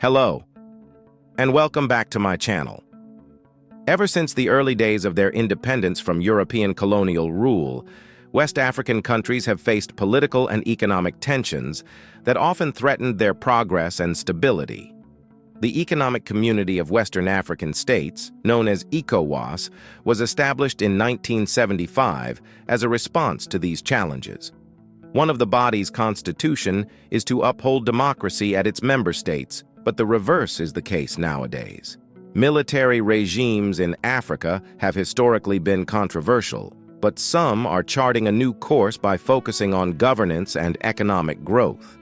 Hello, and welcome back to my channel. Ever since the early days of their independence from European colonial rule, West African countries have faced political and economic tensions that often threatened their progress and stability. The Economic Community of Western African States, known as ECOWAS, was established in 1975 as a response to these challenges. One of the body's constitution is to uphold democracy at its member states, but the reverse is the case nowadays. Military regimes in Africa have historically been controversial, but some are charting a new course by focusing on governance and economic growth.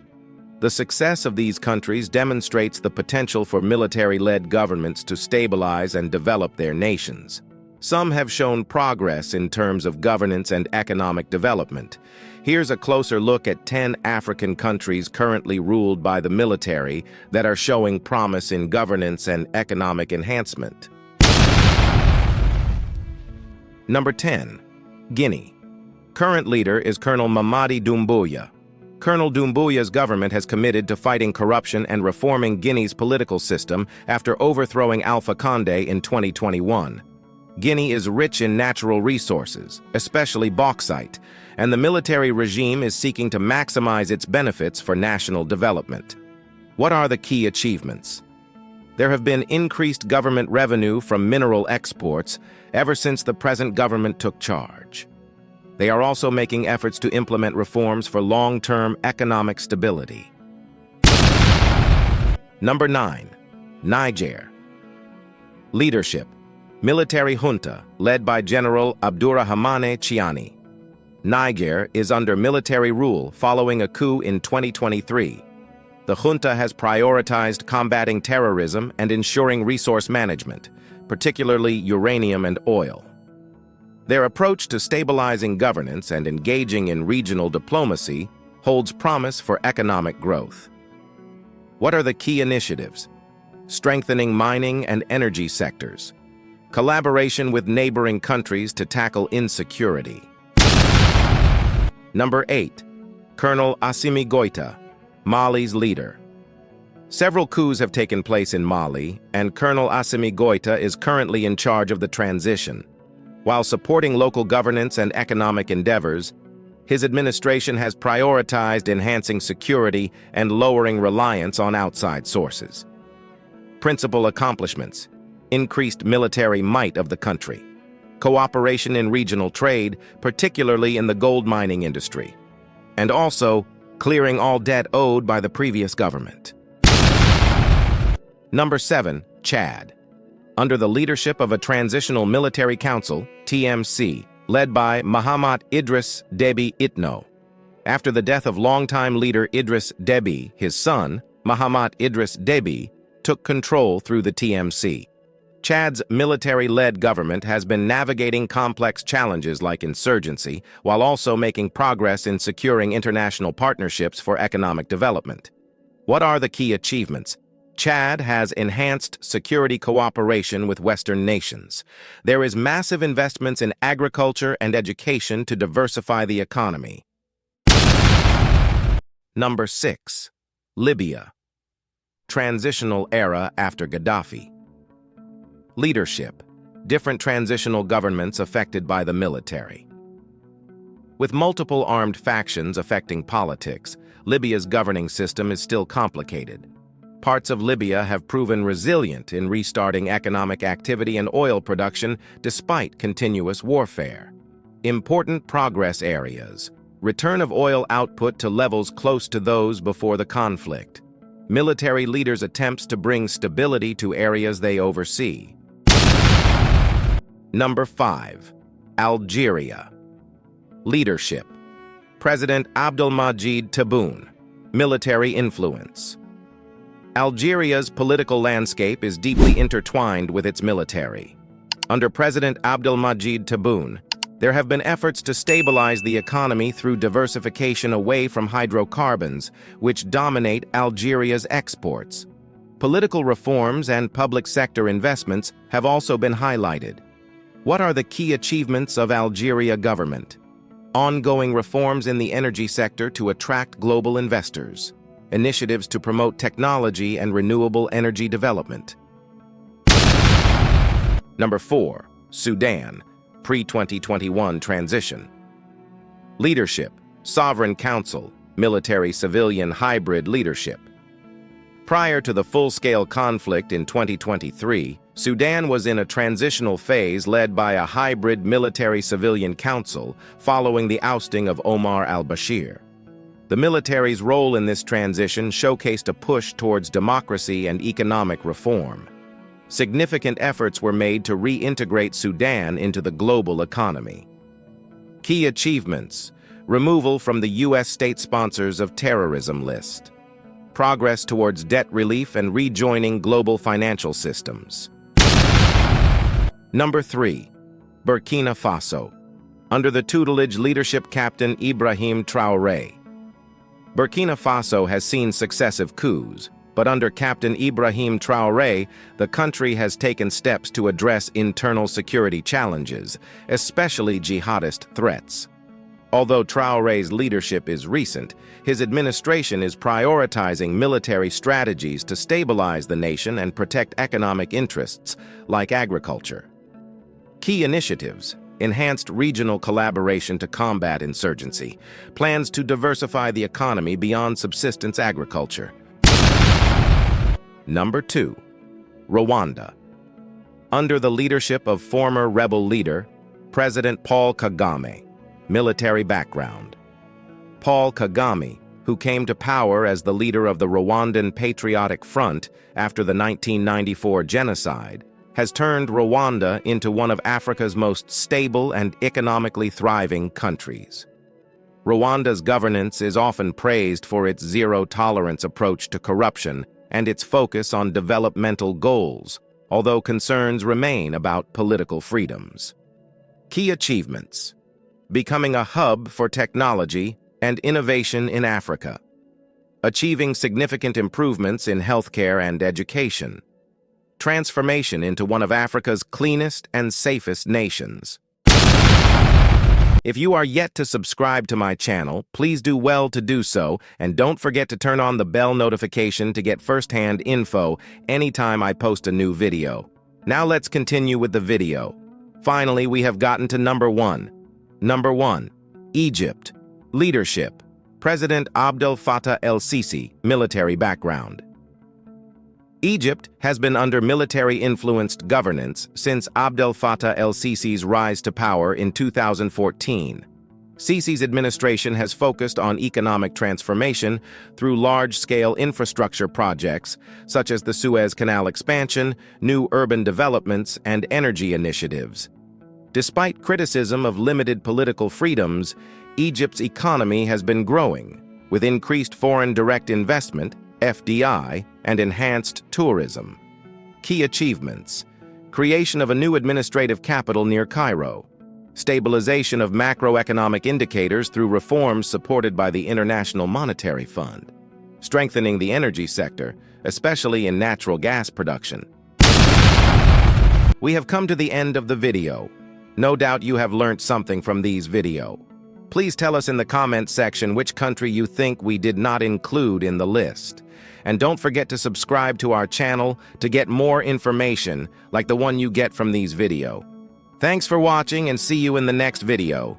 The success of these countries demonstrates the potential for military-led governments to stabilize and develop their nations. Some have shown progress in terms of governance and economic development. Here's a closer look at 10 African countries currently ruled by the military that are showing promise in governance and economic enhancement. Number 10. Guinea. Current leader is Colonel Mamadi Doumbouya. Colonel Doumbouya's government has committed to fighting corruption and reforming Guinea's political system after overthrowing Alpha Condé in 2021. Guinea is rich in natural resources, especially bauxite, and the military regime is seeking to maximize its benefits for national development. What are the key achievements? There have been increased government revenue from mineral exports ever since the present government took charge. They are also making efforts to implement reforms for long-term economic stability. Number 9. Niger. Leadership. Military junta, led by General Abdourahmane Chiani. Niger is under military rule following a coup in 2023. The junta has prioritized combating terrorism and ensuring resource management, particularly uranium and oil. Their approach to stabilizing governance and engaging in regional diplomacy holds promise for economic growth. What are the key initiatives? Strengthening mining and energy sectors. Collaboration with neighboring countries to tackle insecurity. Number 8. Colonel Assimi Goïta, Mali's leader. Several coups have taken place in Mali, and Colonel Assimi Goïta is currently in charge of the transition. While supporting local governance and economic endeavors, his administration has prioritized enhancing security and lowering reliance on outside sources. Principal accomplishments: increased military might of the country, cooperation in regional trade, particularly in the gold mining industry, and also clearing all debt owed by the previous government. Number 7. Chad. Under the leadership of a Transitional Military Council, TMC, led by Mahamat Idriss Déby Itno. After the death of longtime leader Idriss Déby, his son, Mahamat Idriss Déby, took control through the TMC. Chad's military-led government has been navigating complex challenges like insurgency, while also making progress in securing international partnerships for economic development. What are the key achievements? Chad has enhanced security cooperation with Western nations. There is massive investments in agriculture and education to diversify the economy. Number 6. Libya. Transitional era after Gaddafi. Leadership. Different transitional governments affected by the military. With multiple armed factions affecting politics, Libya's governing system is still complicated. Parts of Libya have proven resilient in restarting economic activity and oil production despite continuous warfare. Important progress areas: return of oil output to levels close to those before the conflict. Military leaders' attempts to bring stability to areas they oversee. Number 5. Algeria. Leadership. President Abdelmadjid Tebboune. Military influence. Algeria's political landscape is deeply intertwined with its military. Under President Abdelmadjid Tebboune, there have been efforts to stabilize the economy through diversification away from hydrocarbons, which dominate Algeria's exports. Political reforms and public sector investments have also been highlighted. What are the key achievements of Algeria government? Ongoing reforms in the energy sector to attract global investors. initiatives to promote technology and renewable energy development. Number 4. Sudan, pre-2021 transition. Leadership, Sovereign Council, military-civilian hybrid leadership. Prior to the full-scale conflict in 2023, Sudan was in a transitional phase led by a hybrid military-civilian council following the ousting of Omar al-Bashir. The military's role in this transition showcased a push towards democracy and economic reform. Significant efforts were made to reintegrate Sudan into the global economy. Key achievements: removal from the U.S. state sponsors of terrorism list. Progress towards debt relief and rejoining global financial systems. Number 3. Burkina Faso, under the tutelage leadership Captain Ibrahim Traoré. Burkina Faso has seen successive coups, but under Captain Ibrahim Traoré, the country has taken steps to address internal security challenges, especially jihadist threats. Although Traoré's leadership is recent, his administration is prioritizing military strategies to stabilize the nation and protect economic interests, like agriculture. Key initiatives: enhanced regional collaboration to combat insurgency, plans to diversify the economy beyond subsistence agriculture. Number 2. Rwanda. Under the leadership of former rebel leader, President Paul Kagame. Military background. Paul Kagame, who came to power as the leader of the Rwandan Patriotic Front after the 1994 genocide, has turned Rwanda into one of Africa's most stable and economically thriving countries. Rwanda's governance is often praised for its zero-tolerance approach to corruption and its focus on developmental goals, although concerns remain about political freedoms. Key achievements: becoming a hub for technology and innovation in Africa, achieving significant improvements in healthcare and education, transformation into one of Africa's cleanest and safest nations. If you are yet to subscribe to my channel, please do well to do so, and don't forget to turn on the bell notification to get first-hand info anytime I post a new video. Now let's continue with the video. Finally, we have gotten to number 1. Number 1. Egypt. Leadership. President Abdel Fattah el-Sisi, military background. Egypt has been under military-influenced governance since Abdel Fattah el-Sisi's rise to power in 2014. Sisi's administration has focused on economic transformation through large-scale infrastructure projects such as the Suez Canal expansion, new urban developments, and energy initiatives. Despite criticism of limited political freedoms, Egypt's economy has been growing, with increased foreign direct investment, FDI, and enhanced tourism. Key achievements: creation of a new administrative capital near Cairo, stabilization of macroeconomic indicators through reforms supported by the International Monetary Fund, strengthening the energy sector, especially in natural gas production. We have come to the end of the video. No doubt you have learned something from these videos. Please tell us in the comments section which country you think we did not include in the list. And don't forget to subscribe to our channel to get more information like the one you get from these videos. Thanks for watching and see you in the next video.